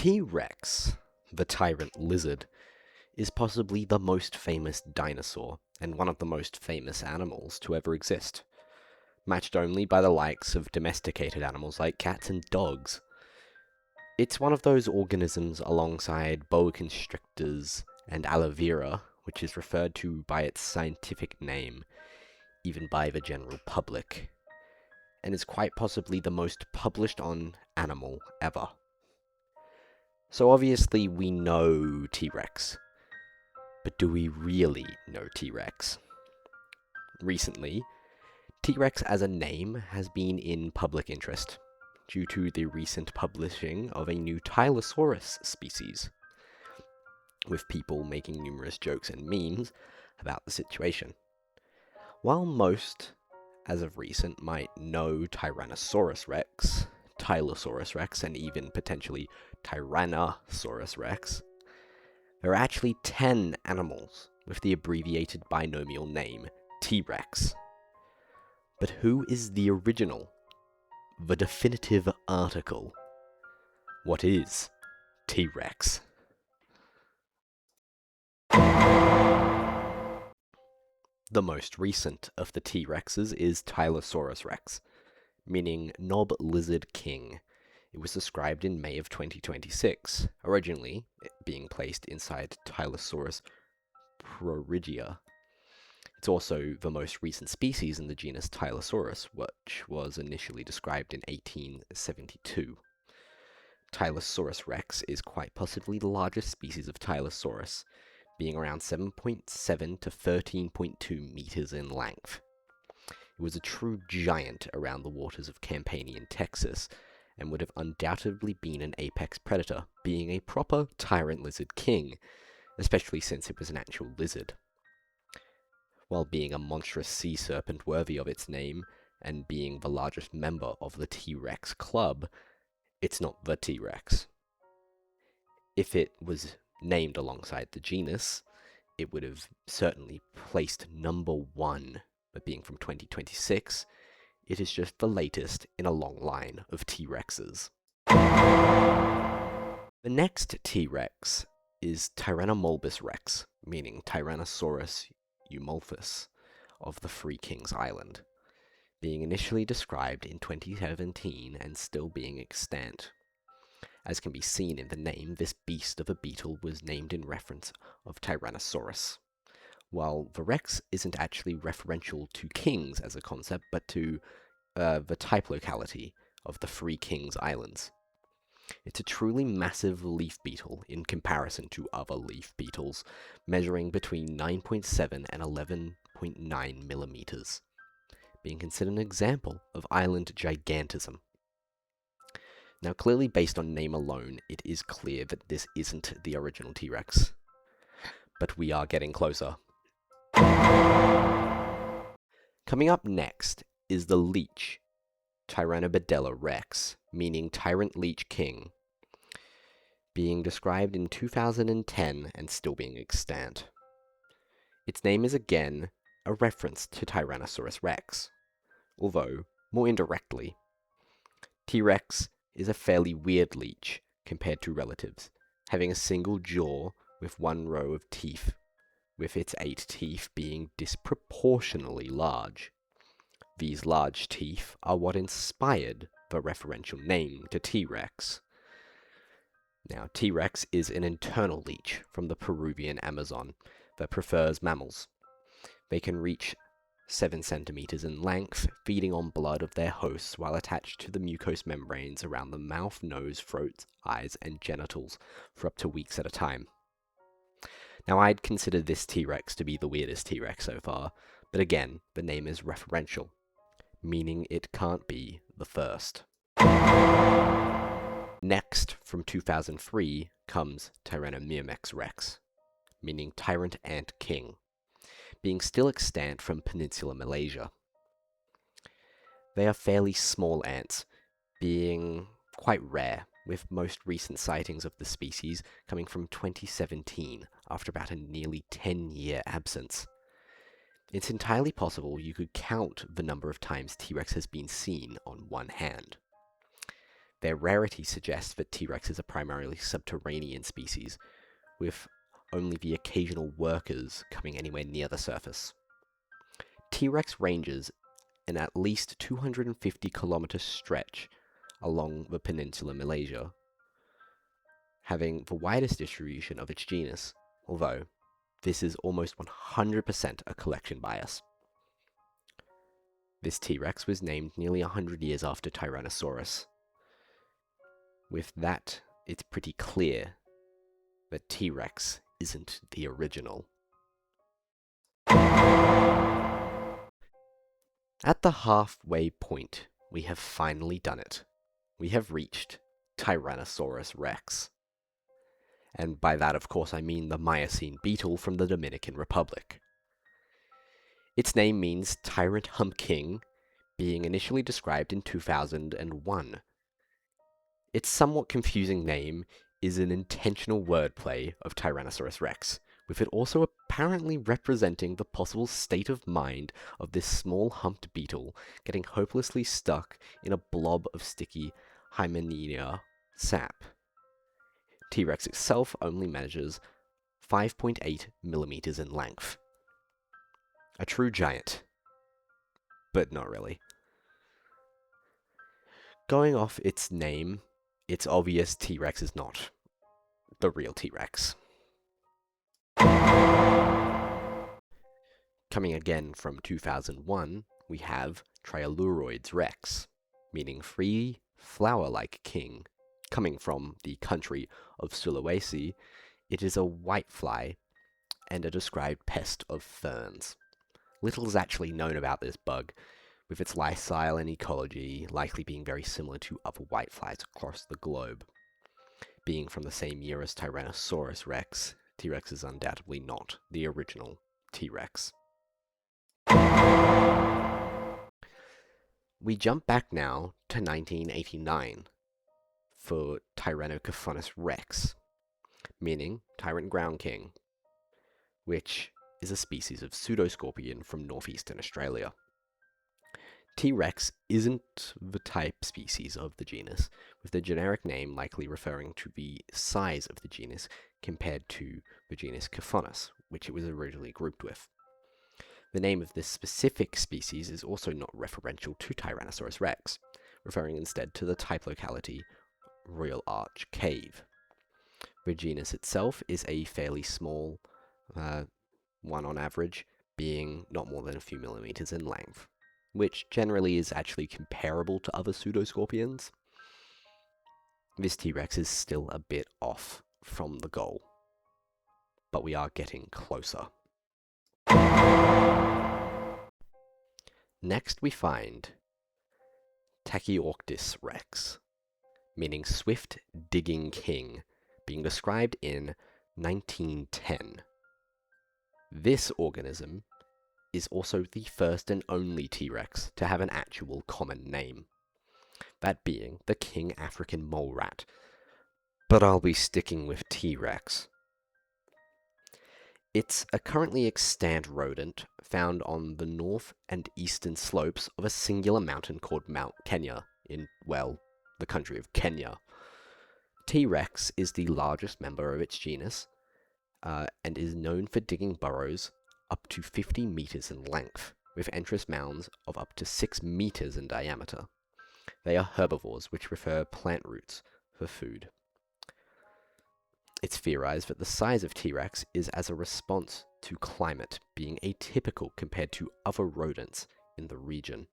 T-Rex, the tyrant lizard, is possibly the most famous dinosaur and one of the most famous animals to ever exist, matched only by the likes of domesticated animals like cats and dogs. It's one of those organisms alongside boa constrictors and aloe vera, which is referred to by its scientific name, even by the general public, and is quite possibly the most published on animal ever. So obviously we know T-Rex, but do we really know T-Rex? Recently, T-Rex as a name has been in public interest due to the recent publishing of a new Tylosaurus species, with people making numerous jokes and memes about the situation. While most, as of recent, might know Tyrannosaurus Rex, Tylosaurus Rex, and even potentially Tyrannosaurus Rex, there are actually 10 animals with the abbreviated binomial name T-Rex. But who is the original? The definitive article? What is T-Rex? The most recent of the T-Rexes is Tylosaurus Rex, meaning Knob Lizard King. It was described in May of 2026, originally being placed inside Tylosaurus prorigia. It's also the most recent species in the genus Tylosaurus, which was initially described in 1872. Tylosaurus rex is quite possibly the largest species of Tylosaurus, being around 7.7 to 13.2 meters in length. It was a true giant around the waters of Campania in Texas, and would have undoubtedly been an apex predator, being a proper tyrant lizard king, especially since it was an actual lizard. While being a monstrous sea serpent worthy of its name, and being the largest member of the T-Rex club, it's not the T-Rex. If it was named alongside the genus, it would have certainly placed number 1, but being from 2026, it is just the latest in a long line of T-Rexes. The next T-Rex is Tyrannomolbus rex, meaning Tyrannosaurus eumolphus, of the Three Kings Island, being initially described in 2017 and still being extant. As can be seen in the name, this beast of a beetle was named in reference of Tyrannosaurus, while the rex isn't actually referential to kings as a concept, but to the type locality of the Three Kings Islands. It's a truly massive leaf beetle in comparison to other leaf beetles, measuring between 9.7 and 11.9 millimeters, being considered an example of island gigantism. Now, clearly based on name alone, it is clear that this isn't the original T-Rex, but we are getting closer. Coming up next is the leech, Tyrannobedella rex, meaning Tyrant Leech King, being described in 2010 and still being extant. Its name is again a reference to Tyrannosaurus rex, although more indirectly. T-Rex is a fairly weird leech compared to relatives, having a single jaw with one row of teeth, with its 8 teeth being disproportionately large. These large teeth are what inspired the referential name to T-Rex. Now, T-Rex is an internal leech from the Peruvian Amazon that prefers mammals. They can reach 7 centimeters in length, feeding on blood of their hosts while attached to the mucous membranes around the mouth, nose, throat, eyes, and genitals for up to weeks at a time. Now, I'd consider this T-Rex to be the weirdest T-Rex so far, but again, the name is referential, meaning it can't be the first. Next, from 2003, comes Tyrannomyrmex rex, meaning Tyrant Ant King, being still extant from Peninsular Malaysia. They are fairly small ants, being quite rare, with most recent sightings of the species coming from 2017, after about a nearly 10-year absence. It's entirely possible you could count the number of times T-Rex has been seen on one hand. Their rarity suggests that T-Rexes are primarily subterranean species, with only the occasional workers coming anywhere near the surface. T-Rex ranges an at least 250-kilometer stretch along the peninsula Malaysia, having the widest distribution of its genus, although this is almost 100% a collection bias. This T-Rex was named nearly 100 years after Tyrannosaurus. With that, it's pretty clear that T-Rex isn't the original. At the halfway point, we have finally done it. We have reached Tyrannosaurus rex. And by that, of course, I mean the Miocene beetle from the Dominican Republic. Its name means Tyrant Hump King, being initially described in 2001. Its somewhat confusing name is an intentional wordplay of Tyrannosaurus rex, with it also apparently representing the possible state of mind of this small humped beetle getting hopelessly stuck in a blob of sticky Hymenea sap. T-Rex itself only measures 5.8 millimeters in length. A true giant. But not really. Going off its name, it's obvious T-Rex is not the real T-Rex. Coming again from 2001, we have Trialuroids rex, meaning free, flower-like king. Coming from the country of Sulawesi, it is a whitefly and a described pest of ferns. Little is actually known about this bug, with its lifestyle and ecology likely being very similar to other whiteflies across the globe. Being from the same year as Tyrannosaurus rex, T-Rex is undoubtedly not the original T-Rex. We jump back now to 1989 for Tyrannocephalus rex, meaning Tyrant Ground King, which is a species of pseudoscorpion from northeastern Australia. T-Rex isn't the type species of the genus, with the generic name likely referring to the size of the genus compared to the genus Cephalus, which it was originally grouped with. The name of this specific species is also not referential to Tyrannosaurus rex, referring instead to the type locality Royal Arch Cave. The genus itself is a fairly small one on average, being not more than a few millimeters in length, which generally is actually comparable to other pseudoscorpions. This T-Rex is still a bit off from the goal, but we are getting closer. Next we find Tachyorchtis rex, meaning swift digging king, being described in 1910. This organism is also the first and only T-Rex to have an actual common name, that being the king African mole rat, but I'll be sticking with T-Rex. It's a currently extant rodent found on the north and eastern slopes of a singular mountain called Mount Kenya in, well, the country of Kenya. T-Rex is the largest member of its genus, and is known for digging burrows up to 50 meters in length, with entrance mounds of up to 6 meters in diameter. They are herbivores which prefer plant roots for food. It's theorized that the size of T-Rex is as a response to climate being atypical compared to other rodents in the region.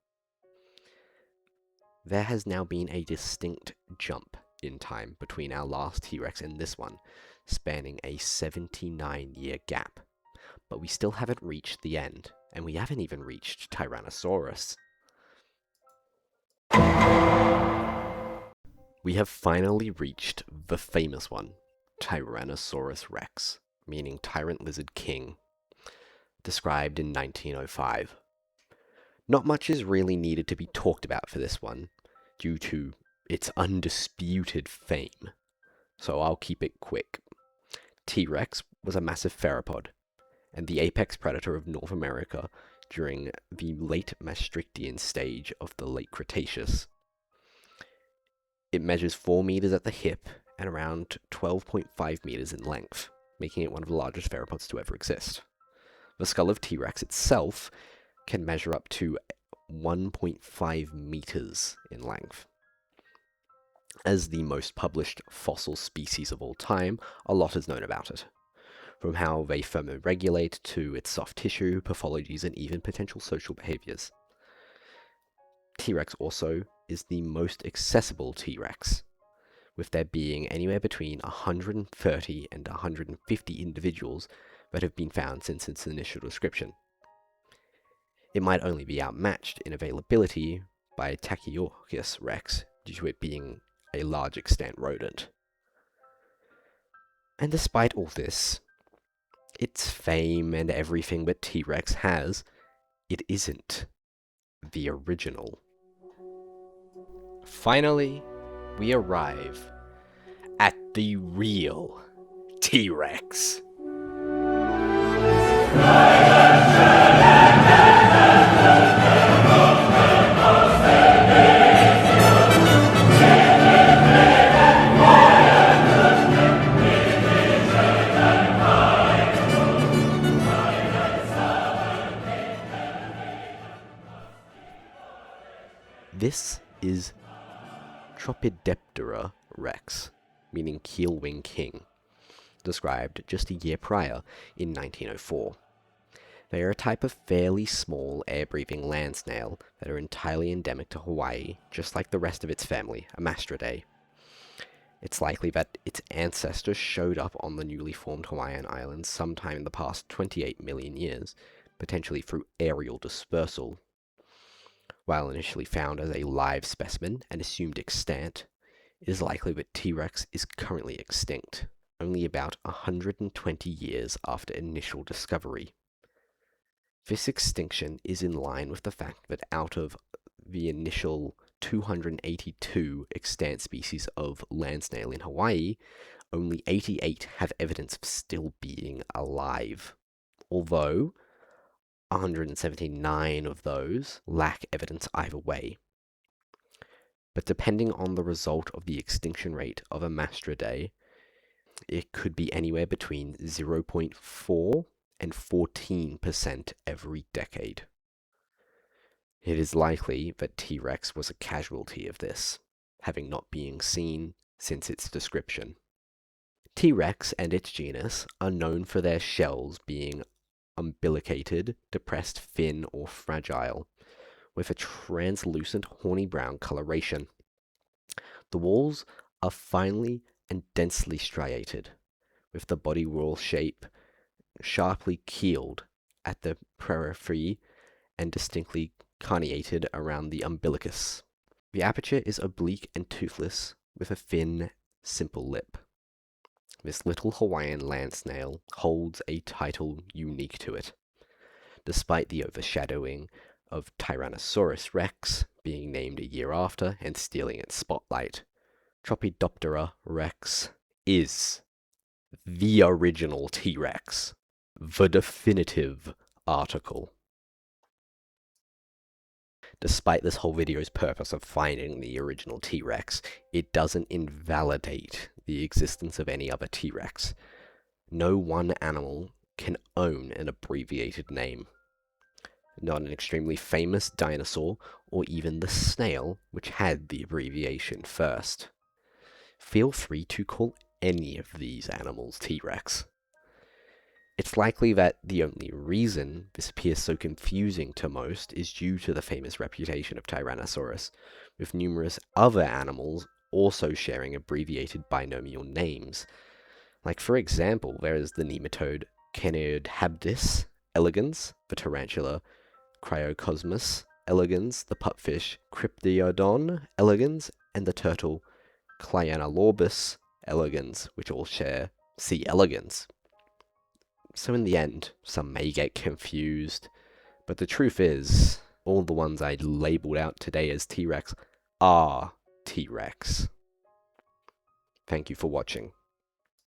There has now been a distinct jump in time between our last T-Rex and this one, spanning a 79-year gap. But we still haven't reached the end, and we haven't even reached Tyrannosaurus. We have finally reached the famous one, Tyrannosaurus rex, meaning Tyrant Lizard King, described in 1905. Not much is really needed to be talked about for this one, due to its undisputed fame, so I'll keep it quick. T-Rex was a massive theropod, and the apex predator of North America during the late Maastrichtian stage of the late Cretaceous. It measures 4 meters at the hip and around 12.5 meters in length, making it one of the largest theropods to ever exist. The skull of T-Rex itself can measure up to 1.5 meters in length. As the most published fossil species of all time, a lot is known about it, from how they thermoregulate to its soft tissue, pathologies, and even potential social behaviors. T-Rex also is the most accessible T-Rex, with there being anywhere between 130 and 150 individuals that have been found since its initial description. It might only be outmatched in availability by Tachyochus rex due to it being a large extant rodent. And despite all this, its fame and everything that T-Rex has, it isn't the original. Finally, we arrive at the real T-Rex. This is Tropidoptera rex, meaning keel-wing king, described just a year prior in 1904. They are a type of fairly small air-breathing land snail that are entirely endemic to Hawaii, just like the rest of its family, Amastridae. It's likely that its ancestors showed up on the newly formed Hawaiian Islands sometime in the past 28 million years, potentially through aerial dispersal. While initially found as a live specimen and assumed extant, it is likely that T-Rex is currently extinct, only about 120 years after initial discovery. This extinction is in line with the fact that out of the initial 282 extant species of land snail in Hawaii, only 88 have evidence of still being alive, although 179 of those lack evidence either way. But depending on the result of the extinction rate of Amastridae, it could be anywhere between 0.4 and 14% every decade. It is likely that T-Rex was a casualty of this, having not been seen since its description. T-Rex and its genus are known for their shells being umbilicated, depressed, thin, or fragile, with a translucent horny brown coloration. The walls are finely and densely striated, with the body whorl shape sharply keeled at the periphery and distinctly carneated around the umbilicus. The aperture is oblique and toothless, with a thin, simple lip. This little Hawaiian land snail holds a title unique to it, despite the overshadowing of Tyrannosaurus rex being named a year after and stealing its spotlight. Tropidoptera rex is the original T-Rex, the definitive article. Despite this whole video's purpose of finding the original T-Rex, it doesn't invalidate the existence of any other T-Rex. No one animal can own an abbreviated name. Not an extremely famous dinosaur, or even the snail, which had the abbreviation first. Feel free to call any of these animals T-Rex. It's likely that the only reason this appears so confusing to most is due to the famous reputation of Tyrannosaurus, with numerous other animals also sharing abbreviated binomial names. Like, for example, there is the nematode Chenodhabdis elegans, the tarantula Cryocosmus elegans, the pupfish Cryptodon elegans, and the turtle Cyanalorbus elegans, which all share C. elegans. So in the end, some may get confused, but the truth is, all the ones I labeled out today as T-Rex are T-Rex. Thank you for watching.